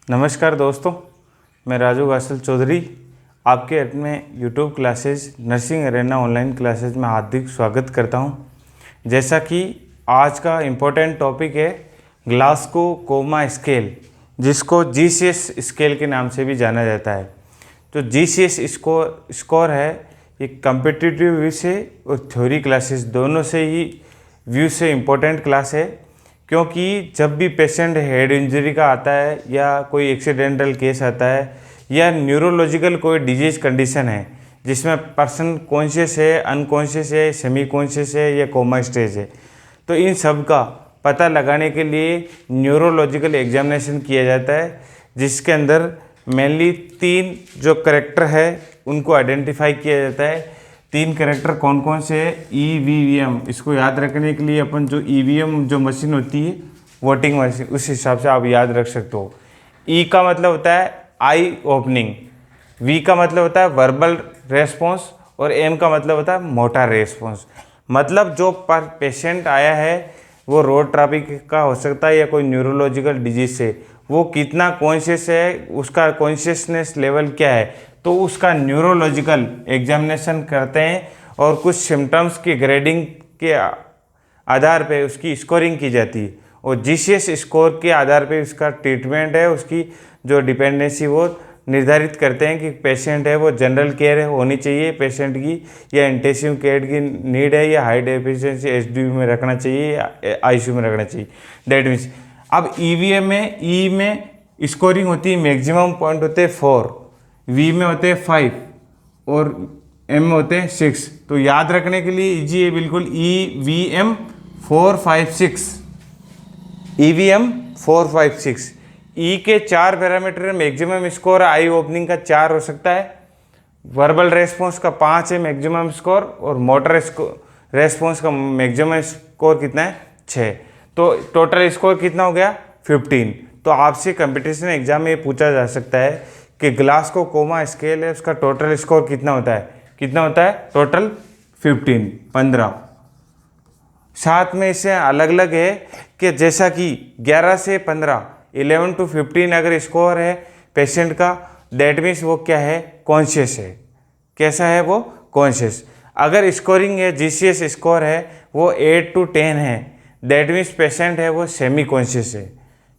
नमस्कार दोस्तों, मैं राजू गासल चौधरी आपके अपने YouTube classes nursing Arena online classes में हार्दिक स्वागत करता हूं। जैसा कि आज का इम्पोर्टेंट टॉपिक है ग्लासगो कोमा स्केल, जिसको GCS स्केल के नाम से भी जाना जाता है। तो GCS स्कोर है एक कम्पिटिटिव व्यू से और थ्योरी क्लासेस दोनों से ही व्यू से इम्पोर्टेंट क्लास है, क्योंकि जब भी पेशेंट हेड इंजरी का आता है या कोई एक्सीडेंटल केस आता है या न्यूरोलॉजिकल कोई डिजीज कंडीशन है जिसमें पर्सन कॉन्शियस है, अनकॉन्शियस है, सेमी कॉन्शियस है या कोमा स्टेज है, तो इन सब का पता लगाने के लिए न्यूरोलॉजिकल एग्जामिनेशन किया जाता है, जिसके अंदर मेनली 3 जो करेक्टर है उनको आइडेंटिफाई किया जाता है। 3 करेक्टर कौन कौन से है? EVM, इसको याद रखने के लिए अपन जो EVM जो मशीन होती है वोटिंग मशीन, उस हिसाब से आप याद रख सकते हो। E का मतलब होता है आई ओपनिंग, V का मतलब होता है वर्बल रेस्पॉन्स और M का मतलब होता है मोटर रेस्पॉन्स। मतलब जो पर पेशेंट आया है वो रोड ट्रैफिक का हो सकता है या कोई न्यूरोलॉजिकल डिजीज से, वो कितना कॉन्शियस है, उसका कॉन्शियसनेस लेवल क्या है, तो उसका न्यूरोलॉजिकल एग्जामिनेशन करते हैं और कुछ सिम्टम्स की ग्रेडिंग के आधार पे उसकी स्कोरिंग की जाती है और GCS स्कोर के आधार पे उसका ट्रीटमेंट है, उसकी जो डिपेंडेंसी वो निर्धारित करते हैं कि पेशेंट है वो जनरल केयर होनी चाहिए पेशेंट की, या इंटेंसिव केयर की नीड है, या हाई डेफिशिएंसी HDU में रखना चाहिए या ICU में रखना चाहिए। दैट मीन्स अब EVM में E में स्कोरिंग होती है, मैक्सिमम पॉइंट होते हैं 4, V में होते हैं 5 और M में होते हैं 6। तो याद रखने के लिए इजी है बिल्कुल, EVM 4 5 6, EVM 4 5 6। E के 4 पैरामीटर मैक्सिमम स्कोर, आई ओपनिंग का 4 हो सकता है, वर्बल रेस्पॉन्स का 5 है मैक्सिमम स्कोर, और मोटर रेस्पॉन्स का मैक्सिमम स्कोर कितना है? 6। तो टोटल स्कोर कितना हो गया? 15। तो आपसे कंपटीशन एग्जाम में ये पूछा जा सकता है कि ग्लासगो कोमा स्केल है, उसका टोटल स्कोर कितना होता है? कितना होता है? टोटल 15। साथ में इससे अलग अलग है कि जैसा कि 11 से 15, 11 to 15 अगर स्कोर है पेशेंट का, दैट मीन्स वो क्या है? कॉन्शियस है। कैसा है वो? कॉन्शियस। अगर स्कोरिंग है GCS स्कोर है वो 8 to 10 है, दैट मीन्स पेशेंट है वो सेमी कॉन्शियस है।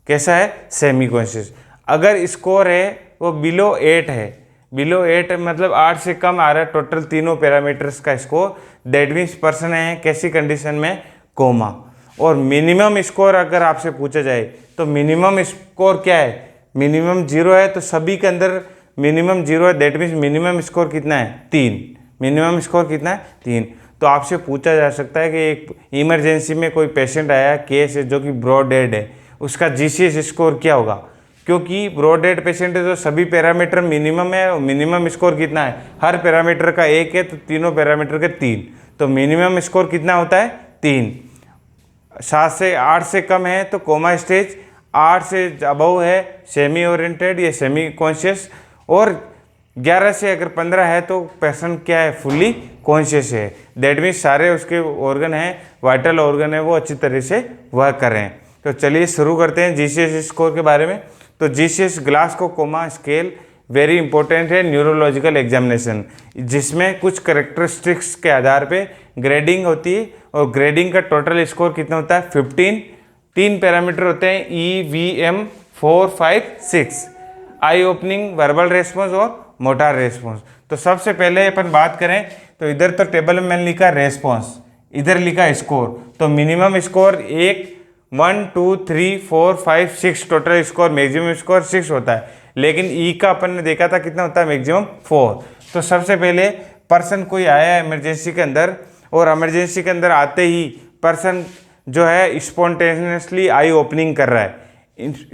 कैसा है? Semi conscious. अगर स्कोर है वो बिलो 8 है, बिलो 8 मतलब 8 से कम आ रहा है टोटल तीनों पैरामीटर्स का स्कोर, दैट मीन्स पर्सन है कैसी कंडीशन में? कोमा। और मिनिमम स्कोर अगर आपसे पूछा जाए तो मिनिमम स्कोर क्या है? मिनिमम 0 है, तो सभी के अंदर मिनिमम 0 है, दैट मीन्स मिनिमम स्कोर कितना है? 3। मिनिमम स्कोर कितना है? 3। तो आपसे पूछा जा सकता है कि एक इमरजेंसी में कोई पेशेंट आया केस है जो कि ब्रॉड डेड है, उसका GCS स्कोर क्या होगा? क्योंकि ब्रॉड डेड पेशेंट है तो सभी पैरामीटर मिनिमम है, और मिनिमम स्कोर कितना है? हर पैरामीटर का 1 है, तो तीनों पैरामीटर के 3, तो मिनिमम स्कोर कितना होता है? 3। 7 से 8 से कम है तो कोमा स्टेज, 8 से अबव है सेमी ओरिएंटेड या सेमी कॉन्शियस, और 11 से अगर 15 है तो पेशेंट क्या है? फुल्ली कॉन्शियस है। दैट मीन्स सारे उसके ऑर्गन हैं, वाइटल ऑर्गन है, वो अच्छी तरह से वर्क कर रहे हैं। तो चलिए शुरू करते हैं GCS स्कोर के बारे में। तो GCS Glasgow coma scale very important है न्यूरोलॉजिकल एग्जामिनेशन, जिसमें कुछ करेक्टरिस्टिक्स के आधार पे ग्रेडिंग होती है, और ग्रेडिंग का टोटल स्कोर कितना होता है? 15। 3 पैरामीटर होते हैं EVM 4 5 6, आई ओपनिंग, वर्बल रेस्पॉन्स और मोटर रेस्पॉन्स। तो सबसे पहले अपन बात करें तो इधर तो टेबल में मैंने लिखा रेस्पॉन्स, इधर लिखा स्कोर। तो minimum score 1 2 3 4 5 6, total score maximum score 6 होता है, लेकिन E का अपन ने देखा था कितना होता है? मैक्सिमम 4। तो सबसे पहले पर्सन कोई आया है इमरजेंसी के अंदर, और इमरजेंसी के अंदर आते ही पर्सन जो है स्पॉन्टेनियसली आई ओपनिंग कर रहा है।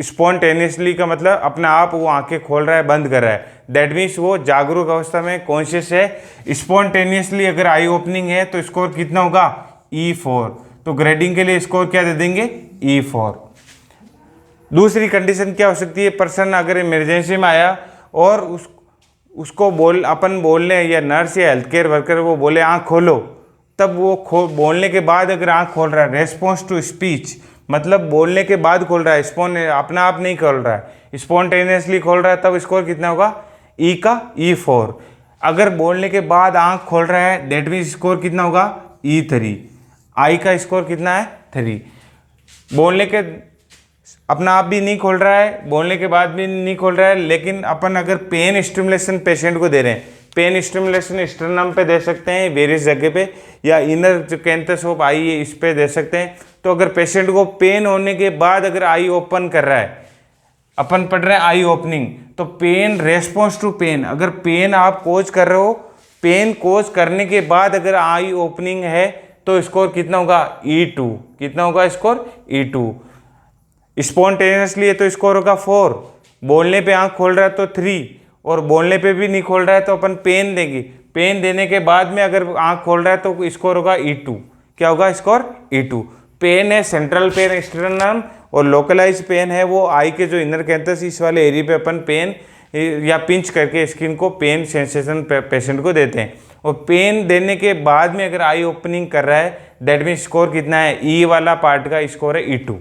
स्पॉन्टेनियसली का मतलब अपने आप वो आंखें खोल रहा है, बंद कर रहा है, दैट मीन्स वो जागरूक अवस्था में कॉन्शियस है। स्पॉन्टेनियसली अगर आई ओपनिंग है तो स्कोर कितना होगा? E4। तो ग्रेडिंग के लिए स्कोर क्या दे देंगे? E4। दूसरी कंडीशन क्या हो सकती है? पर्सन अगर इमरजेंसी में आया और उसको अपन बोलने, या नर्स या हेल्थ केयर वर्कर वो बोले आँख खोलो, तब वो बोलने के बाद अगर आँख खोल रहा है, रेस्पॉन्स टू स्पीच, मतलब बोलने के बाद खोल रहा है, अपना आप नहीं खोल रहा है, स्पॉन्टेनियसली खोल रहा है, तब स्कोर कितना होगा ई का E4। अगर बोलने के बाद आंख खोल रहा है दैट मीन्स स्कोर कितना होगा E3। आई का स्कोर कितना है 3। बोलने के अपना आप भी नहीं खोल रहा है, बोलने के बाद भी नहीं खोल रहा है, लेकिन अपन अगर पेन स्टिमुलेशन पेशेंट को दे रहे हैं, पेन स्टिमुलेशन स्टर्नम पे दे सकते हैं वेरियस जगह पे, या इनर जो कैंथस ऑफ आई है इस पे दे सकते हैं। तो अगर पेशेंट को पेन होने के बाद अगर आई ओपन कर रहा है, अपन पढ़ रहे हैं आई ओपनिंग, तो पेन रेस्पॉन्स टू पेन, अगर पेन आप कोज कर रहे हो, पेन कोज करने के बाद अगर आई ओपनिंग है तो स्कोर कितना होगा E2। कितना होगा स्कोर E2। स्पॉन्टेनियसली है तो स्कोर होगा 4। बोलने पे आंख खोल रहा है तो 3, और बोलने पे भी नहीं खोल रहा है तो अपन पेन देंगे, पेन देने के बाद में अगर आंख खोल रहा है तो स्कोर होगा E2। क्या होगा स्कोर E2। पेन है सेंट्रल पेन स्टर्नम, और लोकलाइज पेन है वो आई के जो इनर कैंथस इस वाले एरिया पे अपन पेन या पिंच करके स्किन को पेन सेंसेशन पेशेंट को देते हैं। और पेन देने के बाद में अगर आई ओपनिंग कर रहा है दैट मीन स्कोर कितना है, ई वाला पार्ट का स्कोर है E2।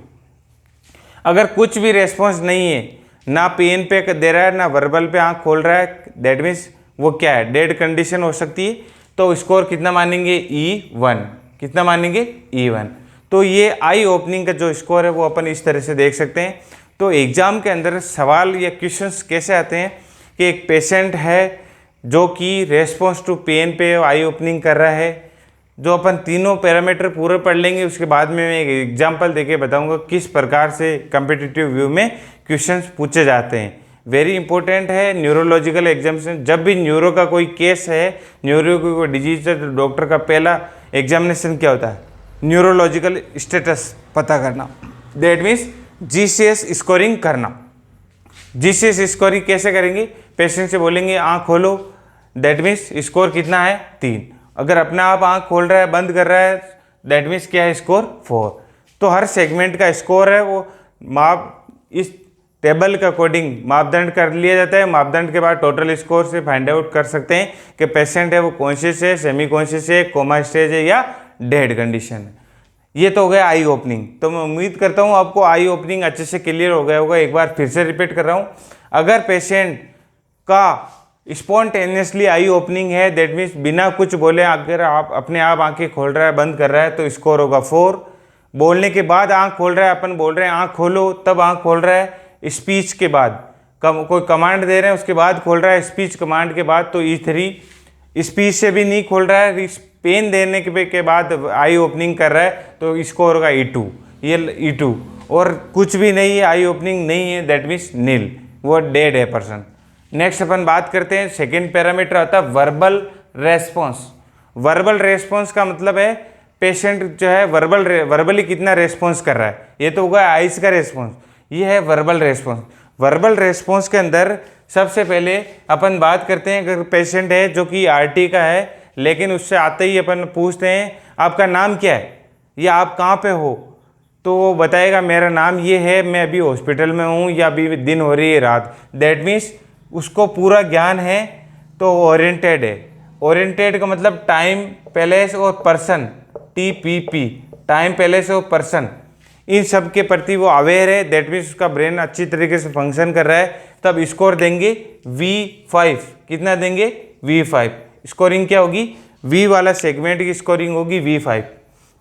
अगर कुछ भी रेस्पॉन्स नहीं है, ना पेन पे दे रहा है ना वर्बल पे आंख खोल रहा है, दैट मीन्स वो क्या है डेड कंडीशन हो सकती है, तो स्कोर कितना मानेंगे E1। कितना मानेंगे E1। तो ये आई ओपनिंग का जो स्कोर है वो अपन इस तरह से देख सकते हैं। तो एग्जाम के अंदर सवाल या क्वेश्चंस कैसे आते हैं कि एक पेशेंट है जो कि रेस्पॉन्स टू पेन पे आई ओपनिंग कर रहा है, जो अपन तीनों पैरामीटर पूरे पढ़ लेंगे, उसके बाद में मैं एक एग्जाम्पल देके बताऊंगा किस प्रकार से कम्पिटिटिव व्यू में क्वेश्चंस पूछे जाते हैं। वेरी इंपॉर्टेंट है न्यूरोलॉजिकल एग्जामिनेशन। जब भी न्यूरो का कोई केस है, न्यूरो की कोई डिजीज है, तो डॉक्टर का पहला एग्जामिनेशन क्या होता है, न्यूरोलॉजिकल स्टेटस पता करना, दैट मीन्स GCS स्कोरिंग करना। GCS स्कोरिंग कैसे करेंगे, पेशेंट से बोलेंगे आँख खोलो, दैट मीन्स स्कोर कितना है 3। अगर अपना आप आँख खोल रहा है बंद कर रहा है दैट मीन्स क्या है स्कोर 4। तो हर सेगमेंट का स्कोर है वो माप इस टेबल के अकॉर्डिंग मापदंड कर लिया जाता है। मापदंड के बाद टोटल स्कोर से फाइंड आउट कर सकते हैं कि पेशेंट है वो कॉन्शियस है, सेमी कॉन्शियस है, कोमा स्टेज है या डेड कंडीशन है। ये तो हो गया आई ओपनिंग। तो मैं उम्मीद करता हूँ आपको आई ओपनिंग अच्छे से क्लियर हो गया होगा। एक बार फिर से रिपीट कर रहा हूँ, अगर पेशेंट का स्पॉन्टेनियसली आई ओपनिंग है दैट मीन्स बिना कुछ बोले अगर आप अपने आप आंखें खोल रहा है बंद कर रहा है तो स्कोर होगा 4। बोलने के बाद आंख खोल रहा है, अपन बोल रहे हैं आंख खोलो तब आंख खोल रहा है, स्पीच के बाद कोई कमांड दे रहे हैं उसके बाद खोल रहा है, स्पीच कमांड के बाद तो E3। स्पीच से भी नहीं खोल रहा है, पेन देने के बाद आई ओपनिंग कर रहा है तो स्कोर होगा E2। ये E2। और कुछ भी नहीं है, आई ओपनिंग नहीं है दैट मीन्स नील, वो डेड है पर्सन। नेक्स्ट अपन बात करते हैं, सेकेंड पैरामीटर आता है वर्बल रेस्पॉन्स। वर्बल रेस्पॉन्स का मतलब है पेशेंट जो है वर्बली कितना रेस्पॉन्स कर रहा है। ये तो होगा आइस का रेस्पॉन्स, ये है वर्बल रेस्पॉन्स। वर्बल रेस्पॉन्स के अंदर सबसे पहले अपन बात करते हैं, अगर पेशेंट है जो कि RT का है, लेकिन उससे आते ही अपन पूछते हैं आपका नाम क्या है या आप कहाँ पे हो, तो वो बताएगा मेरा नाम ये है, मैं अभी हॉस्पिटल में हूँ या अभी दिन हो रही है रात, दैट मीन्स उसको पूरा ज्ञान है तो ओरिएंटेड है। ओरिएंटेड का मतलब टाइम, प्लेस और पर्सन, TPP, टाइम, प्लेस और पर्सन, इन सब के प्रति वो अवेयर है, दैट मीन्स उसका ब्रेन अच्छी तरीके से फंक्शन कर रहा है, तब स्कोर देंगे V5। कितना देंगे V5। स्कोरिंग क्या होगी, V वाला सेगमेंट की स्कोरिंग होगी V5।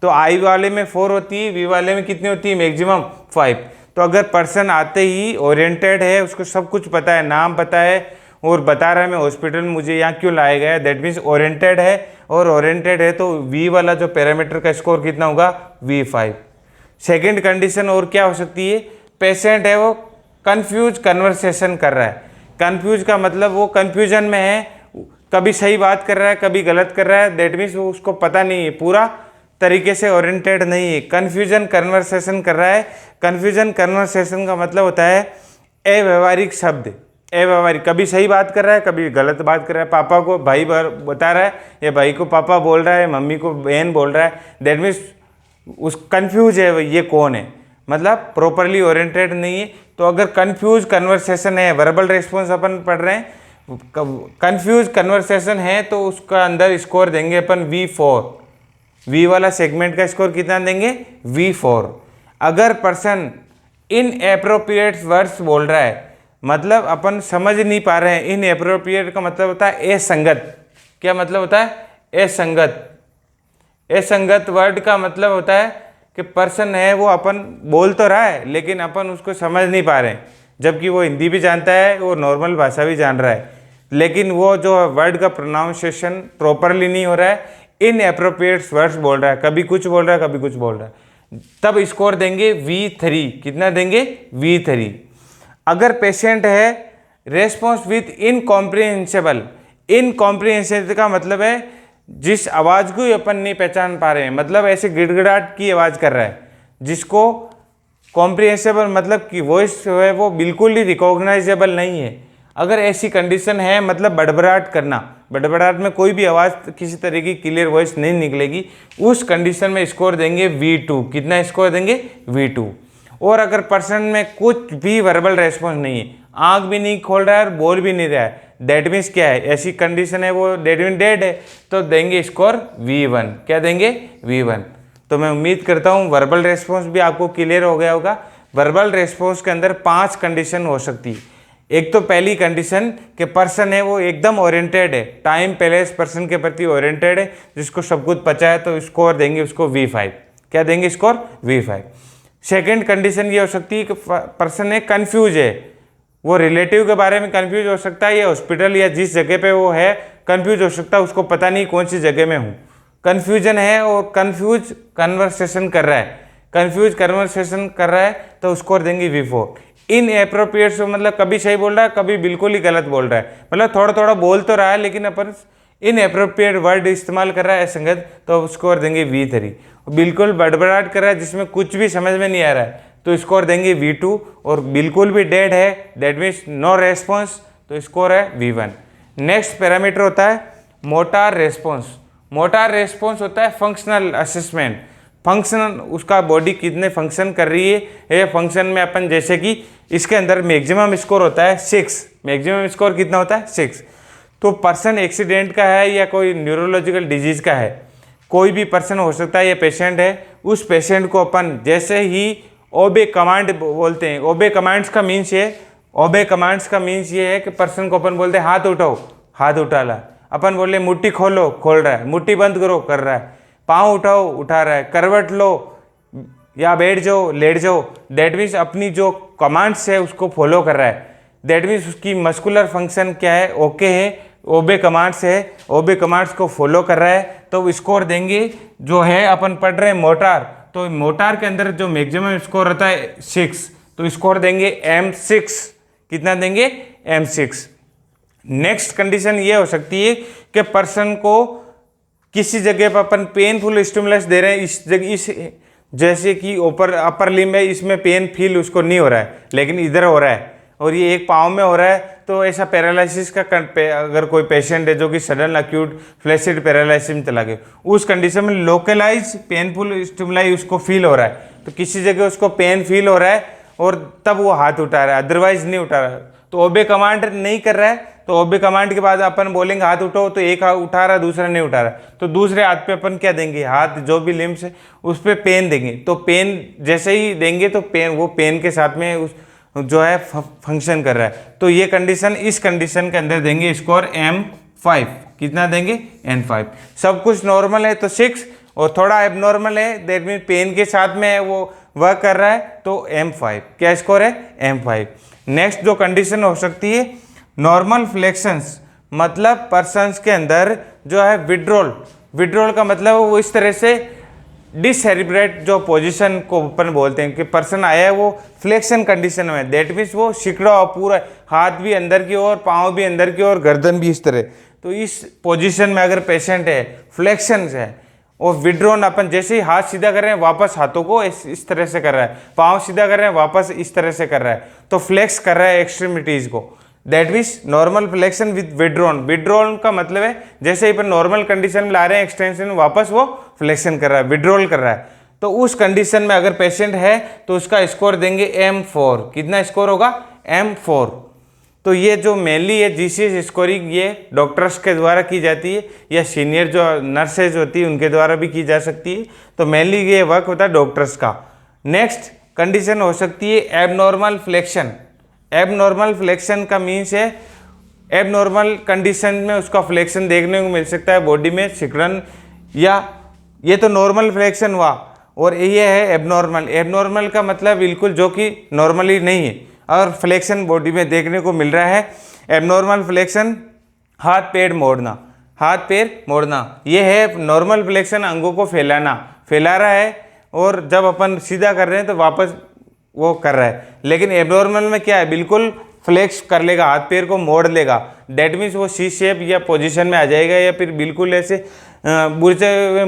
तो I वाले में 4 होती है, V वाले में कितनी होती है मैक्सिमम 5। तो अगर पर्सन आते ही ओरिएंटेड है, उसको सब कुछ पता है, नाम पता है और बता रहा है मैं हॉस्पिटल में मुझे यहाँ क्यों लाया गया है, दैट मीन्स ओरिएंटेड है। और ओरिएंटेड है तो V वाला जो पैरामीटर का स्कोर कितना होगा V5। सेकेंड कंडीशन और क्या हो सकती है, पेशेंट है वो कंफ्यूज कन्वर्सेशन कर रहा है। कंफ्यूज का मतलब वो कंफ्यूजन में है, कभी सही बात कर रहा है कभी गलत कर रहा है, दैट मीन्स वो उसको पता नहीं है, पूरा तरीके से ओरिएंटेड नहीं है, कन्फ्यूजन कन्वर्सेशन कर रहा है। कन्फ्यूजन कन्वर्सेशन का मतलब होता है अव्यवहारिक शब्द, अव्यवहारिक, कभी सही बात कर रहा है कभी गलत बात कर रहा है, पापा को भाई बता रहा है या भाई को पापा बोल रहा है, मम्मी को बहन बोल रहा है, दैट मीन्स उस कंफ्यूज है ये कौन है, मतलब प्रॉपरली ओरिएंटेड नहीं है। तो अगर कंफ्यूज कन्वर्सेशन है, वर्बल रेस्पॉन्स अपन पढ़ रहे हैं, कंफ्यूज कन्वर्सेशन है तो उसका अंदर स्कोर देंगे अपन V4। V वाला सेगमेंट का स्कोर कितना देंगे V4। अगर पर्सन इनएप्रोप्रिएट वर्ड्स बोल रहा है, मतलब अपन समझ नहीं पा रहे हैं। इनएप्रोप्रिएट का मतलब होता है असंगत। क्या मतलब होता है? असंगत। असंगत वर्ड का मतलब होता है कि पर्सन है वो अपन बोल तो रहा है लेकिन अपन उसको समझ नहीं पा रहे हैं, जबकि वो हिंदी भी जानता है, वो नॉर्मल भाषा भी जान रहा है, लेकिन वो जो वर्ड का प्रोनाउंसिएशन प्रॉपरली नहीं हो रहा है, इनएप्रोप्रिएट वर्ड्स बोल रहा है, कभी कुछ बोल रहा है कभी कुछ बोल रहा है, तब स्कोर देंगे V3। कितना देंगे? V3। अगर पेशेंट है रेस्पॉन्स विथ इनकॉम्प्रिहेंसिबल। इनकॉम्प्रिहेंसिबल का मतलब है जिस आवाज़ को ही अपन नहीं पहचान पा रहे हैं, मतलब ऐसे गिड़गिड़ाहट की आवाज़ कर रहा है, जिसको कॉम्प्रिहेंसिबल मतलब कि वॉइस है वो बिल्कुल ही रिकॉग्नाइजेबल नहीं है। अगर ऐसी कंडीशन है, मतलब बड़बड़ाहट करना, बड़बड़ाहट में कोई भी आवाज़ किसी तरह की क्लियर वॉइस नहीं निकलेगी, उस कंडीशन में स्कोर देंगे V2। कितना स्कोर देंगे? V2। और अगर पर्सन में कुछ भी वर्बल रेस्पॉन्स नहीं है, आंख भी नहीं खोल रहा है और बोल भी नहीं रहा है, दैट मीन्स क्या है? ऐसी कंडीशन है वो डेड मीन डेड है, तो देंगे स्कोर V1। क्या देंगे? V1। तो मैं उम्मीद करता हूँ वर्बल रेस्पॉन्स भी आपको क्लियर हो गया होगा। वर्बल रेस्पॉन्स के अंदर 5 कंडीशन हो सकती है। एक तो पहली कंडीशन कि पर्सन है वो एकदम ओरिएंटेड है, टाइम प्लेस पर्सन के प्रति ओरिएंटेड है, जिसको सब कुछ पता है, तो स्कोर देंगे उसको V5। क्या देंगे? Score V5। सेकेंड कंडीशन ये हो सकती है कि पर्सन है कन्फ्यूज है, वो रिलेटिव के बारे में कंफ्यूज हो सकता है, या हॉस्पिटल या जिस जगह पे वो है कंफ्यूज हो सकता है, उसको पता नहीं कौन सी जगह में हूँ, कन्फ्यूजन है और कंफ्यूज कन्वर्सेशन कर रहा है, कंफ्यूज कन्वर्सेशन कर रहा है, तो स्कोर देंगे V4। इनएप्रोप्रिएट मतलब कभी सही बोल रहा है कभी बिल्कुल ही गलत बोल रहा है, मतलब थोड़ा थोड़ा बोल तो रहा है लेकिन अपन इनएप्रोप्रिएट वर्ड इस्तेमाल कर रहा है असंगत, तो स्कोर देंगे V3। बिल्कुल बड़बड़ाहट कर रहा है जिसमें कुछ भी समझ में नहीं आ रहा है, तो स्कोर देंगे V2। और बिल्कुल भी डेड है, दैट मीन्स नो रेस्पॉन्स, तो स्कोर है V1। नेक्स्ट पैरामीटर होता है मोटार रेस्पॉन्स। मोटार रेस्पॉन्स होता है फंक्शनल असेसमेंट। फंक्शनल उसका बॉडी कितने फंक्शन कर रही है, ये फंक्शन में अपन जैसे कि इसके अंदर मैक्सिमम स्कोर होता है 6। मैक्सिमम स्कोर कितना होता है? 6। तो पर्सन एक्सीडेंट का है या कोई न्यूरोलॉजिकल डिजीज का है, कोई भी पर्सन हो सकता है, ये पेशेंट है, उस पेशेंट को अपन जैसे ही ओबे कमांड बोलते हैं। ओबे कमांड्स का मीन्स ये है कि पर्सन को अपन बोलते हैं हाथ उठाओ, हाथ उठा ला, अपन बोले मुट्ठी खोलो, खोल रहा है, मुट्ठी बंद करो, कर रहा है, पाँव उठाओ, उठा रहा है, करवट लो या बैठ जाओ, लेट जाओ, दैट मीन्स अपनी जो कमांड्स है उसको फॉलो कर रहा है, दैट मीन्स उसकी मस्कुलर फंक्शन क्या है? ओके है, ओबे कमांड्स है, ओबे कमांड्स को फॉलो कर रहा है, तो स्कोर देंगे जो है अपन पढ़ रहे हैं मोटार, तो मोटार के अंदर जो मैक्सिमम स्कोर होता है 6, तो स्कोर देंगे M6। कितना देंगे? M6। नेक्स्ट कंडीशन ये हो सकती है कि पर्सन को किसी जगह पर अपन पेनफुल स्टिमुलस दे रहे हैं, इस जगह इस जैसे कि ऊपर अपर लिम्ब है, इसमें पेन फील उसको नहीं हो रहा है लेकिन इधर हो रहा है, और ये एक पाँव में हो रहा है, तो ऐसा पैरालिसिस का अगर कोई पेशेंट है जो कि सडन अक्यूट फ्लैसिड पैरालिसिस में चला गया, उस कंडीशन में लोकलाइज पेनफुल स्टिमुलाई उसको फील हो रहा है, तो किसी जगह उसको पेन फील हो रहा है और तब वो हाथ उठा रहा है, अदरवाइज नहीं उठा रहा है, तो ओबे कमांड नहीं कर रहा है, तो ओबे कमांड के बाद अपन बोलेंगे हाथ उठाओ, तो एक हाथ उठा रहा है दूसरा नहीं उठा रहा, तो दूसरे हाथ पे अपन क्या देंगे? हाथ जो भी लिम्स है उस पर पेन देंगे, तो पेन जैसे ही देंगे तो पेन वो पेन के साथ में उस जो है फंक्शन कर रहा है, तो ये कंडीशन, इस कंडीशन के अंदर देंगे स्कोर M5। कितना देंगे? N5। सब कुछ नॉर्मल है तो 6, और थोड़ा एबनॉर्मल है, दैट मीन पेन के साथ में वो वर्क कर रहा है, तो M5। क्या स्कोर है? M5। नेक्स्ट जो कंडीशन हो सकती है नॉर्मल फ्लेक्शंस, मतलब पर्सन्स के अंदर जो है विड्रॉल का मतलब वो इस तरह से डिससेरिब्रेट जो पोजीशन को अपन बोलते हैं कि पर्सन आया है वो फ्लेक्शन कंडीशन में, दैट मीन्स वो सिकड़ा पूरा हाथ भी अंदर की ओर, पाँव भी अंदर की ओर, गर्दन भी इस तरह, तो इस पोजीशन में अगर पेशेंट है फ्लेक्शन है और विड्रॉन, अपन जैसे ही हाथ सीधा कर रहे हैं वापस हाथों को इस तरह से कर रहा है, पाँव सीधा कर रहे हैं वापस इस तरह से कर रहा है, तो फ्लेक्स कर रहा है एक्सट्रीमिटीज़ को, that means normal flexion with withdrawal का मतलब है जैसे ही अपन नॉर्मल कंडीशन में ला रहे हैं एक्सटेंशन में, वापस वो फ्लेक्शन कर रहा है, विड्रॉल कर रहा है, तो उस कंडीशन में अगर पेशेंट है तो उसका स्कोर देंगे M4। कितना स्कोर होगा? M4। तो ये जो मेनली है जीसीएस स्कोरिंग ये डॉक्टर्स के द्वारा की जाती है या सीनियर जो नर्सेज होती है उनके द्वारा भी की जा सकती है, तो मेनली ये वर्क होता है डॉक्टर्स का। नेक्स्ट कंडीशन हो सकती है एबनॉर्मल फ्लेक्शन। एबनॉर्मल फ्लेक्शन का मीन्स है एबनॉर्मल कंडीशन में उसका फ्लेक्शन देखने को मिल सकता है बॉडी में सिकुड़न, या ये तो नॉर्मल फ्लेक्शन हुआ और ये है एबनॉर्मल। एबनॉर्मल का मतलब बिल्कुल जो कि नॉर्मली नहीं है और फ्लेक्शन बॉडी में देखने को मिल रहा है। एबनॉर्मल फ्लेक्शन हाथ पैर मोड़ना, हाथ पैर मोड़ना, ये है नॉर्मल फ्लेक्शन, अंगों को फैलाना, फैला रहा है और जब अपन सीधा कर रहे हैं तो वापस वो कर रहा है। लेकिन एबनॉर्मल में क्या है, बिल्कुल फ्लेक्स कर लेगा, हाथ पैर को मोड़ लेगा, दैट मीन्स वो सी शेप या पोजीशन में आ जाएगा या फिर बिल्कुल ऐसे बुरजे हुए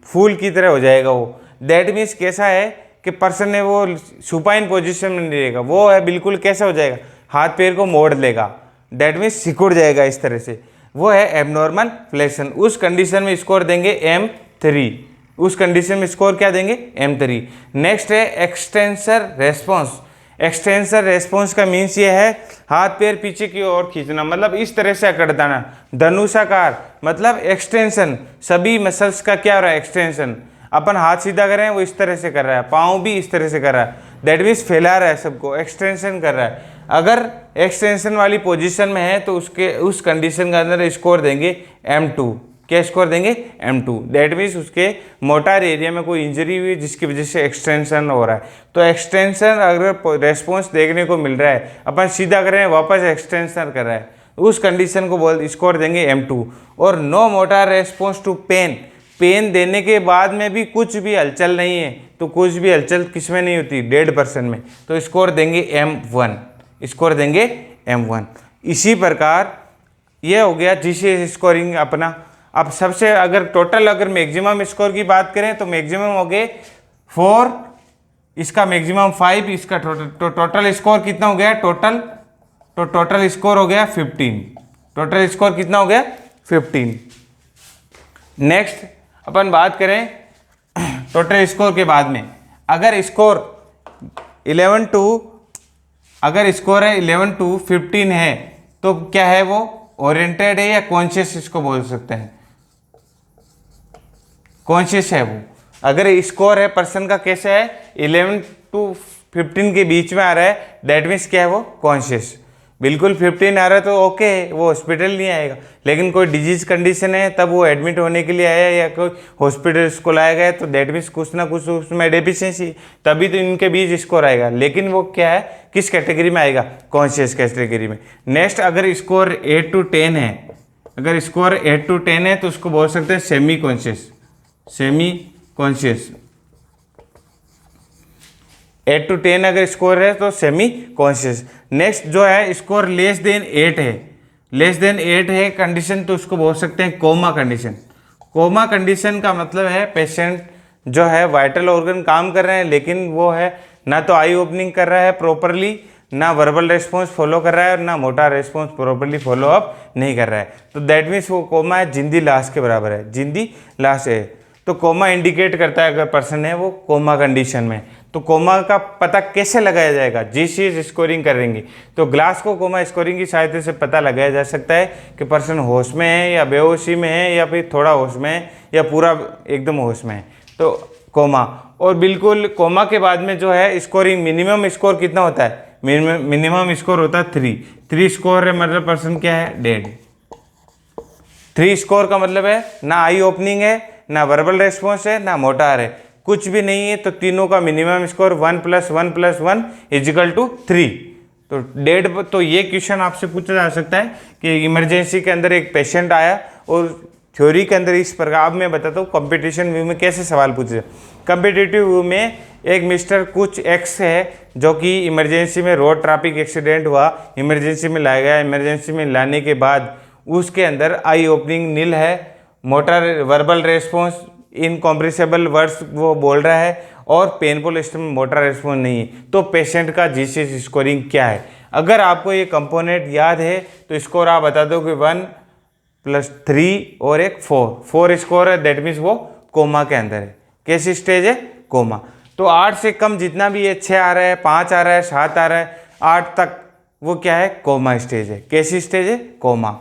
फूल की तरह हो जाएगा वो। दैट मीन्स कैसा है कि पर्सन ने वो सुपाइन पोजीशन में नहीं रहेगा, वो है बिल्कुल कैसा हो जाएगा, हाथ पैर को मोड़ लेगा, दैट मीन्स सिकुड़ जाएगा इस तरह से, वो है एबनॉर्मल फ्लेक्शन। उस कंडीशन में स्कोर देंगे M3, उस कंडीशन में स्कोर क्या देंगे M3। नेक्स्ट है एक्सटेंसर रेस्पॉन्स। एक्सटेंसर रेस्पॉन्स का मीन्स ये है हाथ पैर पीछे की ओर खींचना, मतलब इस तरह से अकड़ देना, धनुषाकार, मतलब एक्सटेंशन, सभी मसल्स का क्या हो रहा है, एक्सटेंशन। अपन हाथ सीधा कर रहे हैं वो इस तरह से कर रहा है, पाँव भी इस तरह से कर रहा है, दैट मीन्स फैला रहा है सबको, एक्सटेंशन कर रहा है। अगर एक्सटेंशन वाली पोजीशन में है तो उस कंडीशन के अंदर स्कोर देंगे M2। क्या स्कोर देंगे M2, दैट मीन्स उसके मोटार एरिया में कोई इंजरी हुई जिसकी वजह से एक्सटेंशन हो रहा है। तो एक्सटेंशन अगर रेस्पॉन्स देखने को मिल रहा है, अपन सीधा कर रहे हैं वापस एक्सटेंशन कर रहा है, उस कंडीशन को स्कोर देंगे M2। और no motor response to pain, pain देने के बाद में भी कुछ भी हलचल नहीं है, तो कुछ भी हलचल किस में नहीं होती, डेड पर्सन में, तो स्कोर देंगे M1, स्कोर देंगे M1। इसी प्रकार ये हो गया GCS स्कोरिंग अपना। अब सबसे अगर टोटल अगर मैक्सिमम स्कोर की बात करें तो मैक्सिमम हो गए 4, इसका मैक्सिमम 5, इसका टोटल स्कोर कितना हो गया टोटल, तो टोटल स्कोर हो गया 15। टोटल स्कोर कितना हो गया 15। नेक्स्ट अपन बात करें टोटल स्कोर के बाद में, अगर स्कोर 11 to अगर स्कोर है 11 to 15 है तो क्या है वो ओरिएंटेड है या कॉन्शियस, इसको बोल सकते हैं कॉन्शियस है वो। अगर स्कोर है पर्सन का कैसे है 11 to 15 के बीच में आ रहा है, दैट मीन्स क्या है वो कॉन्शियस। बिल्कुल 15 आ रहा है तो ओके, वो हॉस्पिटल नहीं आएगा, लेकिन कोई डिजीज कंडीशन है तब वो एडमिट होने के लिए आया या कोई हॉस्पिटल उसको लाया गया, तो दैट मीन्स कुछ ना कुछ उसमें डेफिशिएंसी, तभी तो इनके बीच स्कोर आएगा। लेकिन वो क्या है, किस कैटेगरी में आएगा, कॉन्शियस कैटेगरी में। नेक्स्ट अगर स्कोर 8 to 10 है, अगर स्कोर 8 to 10 है तो उसको बोल सकते हैं semi conscious, semi conscious. 8 to 10 अगर स्कोर है तो सेमी कॉन्शियस। नेक्स्ट जो है स्कोर लेस देन 8 है, लेस देन 8 है कंडीशन, तो उसको बोल सकते हैं कोमा कंडीशन। कोमा कंडीशन का मतलब है पेशेंट जो है वाइटल ऑर्गन काम कर रहे हैं लेकिन वो है ना तो आई ओपनिंग कर रहा है प्रॉपरली, ना वर्बल रेस्पॉन्स फॉलो कर रहा है और ना मोटा रेस्पॉन्स प्रॉपरली फॉलो अप नहीं कर रहा है, तो दैट मीन्स वो कोमा है, जिंदी लाश के बराबर है, जिंदी लाश है। तो कोमा इंडिकेट करता है अगर पर्सन है वो कोमा कंडीशन में। तो कोमा का पता कैसे लगाया जाएगा, GCS स्कोरिंग करेंगे तो ग्लास को कोमा स्कोरिंग की सहायता से पता लगाया जा सकता है कि पर्सन होश में है या बेहोशी में है या फिर थोड़ा होश में है या पूरा एकदम होश में है, तो कोमा। और बिल्कुल कोमा के बाद में जो है स्कोरिंग मिनिमम स्कोर कितना होता है, मिनिमम स्कोर होता है 3 स्कोर है, मतलब पर्सन क्या है डेड। 3 स्कोर का मतलब है ना आई ओपनिंग है, ना वर्बल रेस्पॉन्स है, ना मोटार है, कुछ भी नहीं है, तो तीनों का मिनिमम स्कोर 1 + 1 + 1 = 3। तो डेड, तो ये क्वेश्चन आपसे पूछा जा सकता है कि इमरजेंसी के अंदर एक पेशेंट आया और थ्योरी के अंदर इस प्रकार, अब मैं बताता हूँ कंपटीशन व्यू में कैसे सवाल पूछे। कंपिटिटिव व्यू में एक मिस्टर कुछ एक्स है जो कि इमरजेंसी में रोड ट्रैफिक एक्सीडेंट हुआ, इमरजेंसी में लाया गया, इमरजेंसी में लाने के बाद उसके अंदर आई ओपनिंग नील है, motor verbal response incompressible words वो बोल रहा है और पेनफुल स्टमक मोटर रेस्पॉन्स नहीं है, तो पेशेंट का GCS स्कोरिंग क्या है। अगर आपको ये कंपोनेंट याद है तो स्कोर आप बता दो कि 1 + 3 और एक 4 स्कोर है, दैट मीन्स वो कोमा के अंदर है। कैसी स्टेज है, कोमा। तो 8 से कम जितना भी है, 6 आ रहा है, 5 आ रहा है, 7 आ रहा है, 8 तक वो क्या है, कोमा स्टेज है। कैसी स्टेज है, कोमा।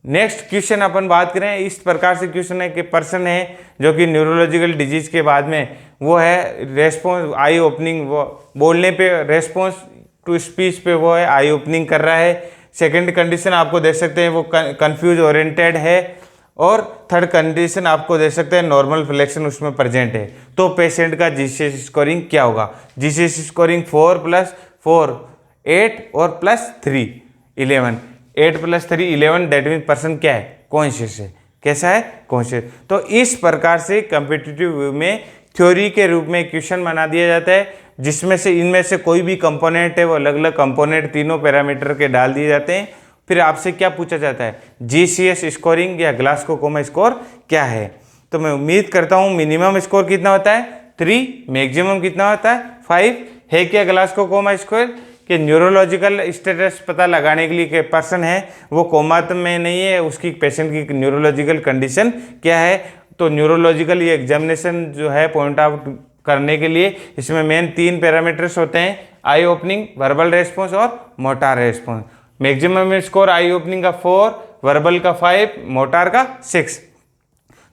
नेक्स्ट क्वेश्चन अपन बात करें, इस प्रकार से क्वेश्चन है कि पर्सन है जो कि न्यूरोलॉजिकल डिजीज के बाद में वो है रेस्पॉन्स आई ओपनिंग, वो बोलने पे रेस्पॉन्स टू स्पीच पे वो है आई ओपनिंग कर रहा है। सेकंड कंडीशन आपको दे सकते हैं वो कंफ्यूज ओरिएंटेड है, और थर्ड कंडीशन आपको दे सकते हैं नॉर्मल फ्लेक्शन उसमें प्रेजेंट है। तो पेशेंट का जीसीएस स्कोरिंग क्या होगा? जीसीएस स्कोरिंग 4 + 4 8 और +3 11, 8 + 3 11, दैट मीन पर्सन क्या है? कॉन्शियस है। कैसा है? कॉन्शियस। तो इस प्रकार से कम्पिटिटिव में थ्योरी के रूप में क्वेश्चन बना दिया जाता है, जिसमें से इनमें से कोई भी कंपोनेंट है वो अलग अलग कंपोनेंट तीनों पैरामीटर के डाल दिए जाते हैं। फिर आपसे क्या पूछा जाता है? जीसीएस स्कोरिंग या ग्लासको कोमा स्कोर क्या है? तो मैं उम्मीद करता हूँ मिनिमम स्कोर कितना होता है? 3, मैक्सिमम कितना होता है? 5 है क्या ग्लासको कोमा स्कोर? कि न्यूरोलॉजिकल स्टेटस पता लगाने के लिए कि पर्सन है वो कोमा में नहीं है, उसकी पेशेंट की न्यूरोलॉजिकल कंडीशन क्या है। तो न्यूरोलॉजिकल ये एग्जामिनेशन जो है पॉइंट आउट करने के लिए इसमें मेन 3 पैरामीटर्स होते हैं, आई ओपनिंग, वर्बल रेस्पॉन्स और मोटार रेस्पॉन्स। मैक्सिमम स्कोर आई ओपनिंग का 4, वर्बल का 5, मोटार का 6।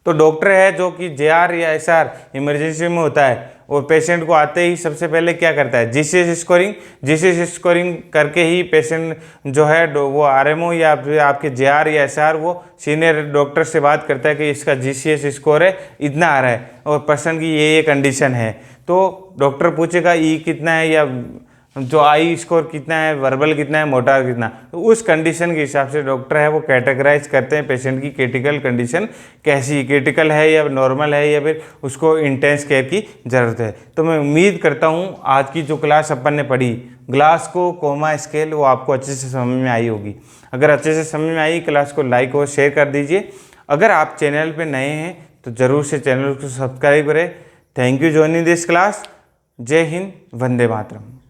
तो डॉक्टर है जो कि जेआर या एसआर इमरजेंसी में होता है, और पेशेंट को आते ही सबसे पहले क्या करता है? GCS scoring. जीसीएस स्कोरिंग करके ही पेशेंट जो है वो आरएमओ या फिर आपके जेआर या एसआर वो सीनियर डॉक्टर से बात करता है कि इसका जीसीएस स्कोर है इतना आ रहा है और पर्सन की ये कंडीशन है। तो डॉक्टर पूछेगा ई कितना है या जो आई स्कोर कितना है, वर्बल कितना है, मोटार कितना। तो उस कंडीशन के हिसाब से डॉक्टर है वो कैटेगराइज करते हैं पेशेंट की क्रिटिकल कंडीशन कैसी, क्रिटिकल है या नॉर्मल है या फिर उसको इंटेंस केयर की ज़रूरत है। तो मैं उम्मीद करता हूँ आज की जो क्लास अपन ने पढ़ी ग्लासको कोमा स्केल वो आपको अच्छे से समझ में आई होगी। अगर अच्छे से समझ में आई क्लास को लाइक और शेयर कर दीजिए। अगर आप चैनल पर नए हैं तो ज़रूर से चैनल को सब्सक्राइब करें। Thank you joining this class. जय हिंद, वंदे मातरम।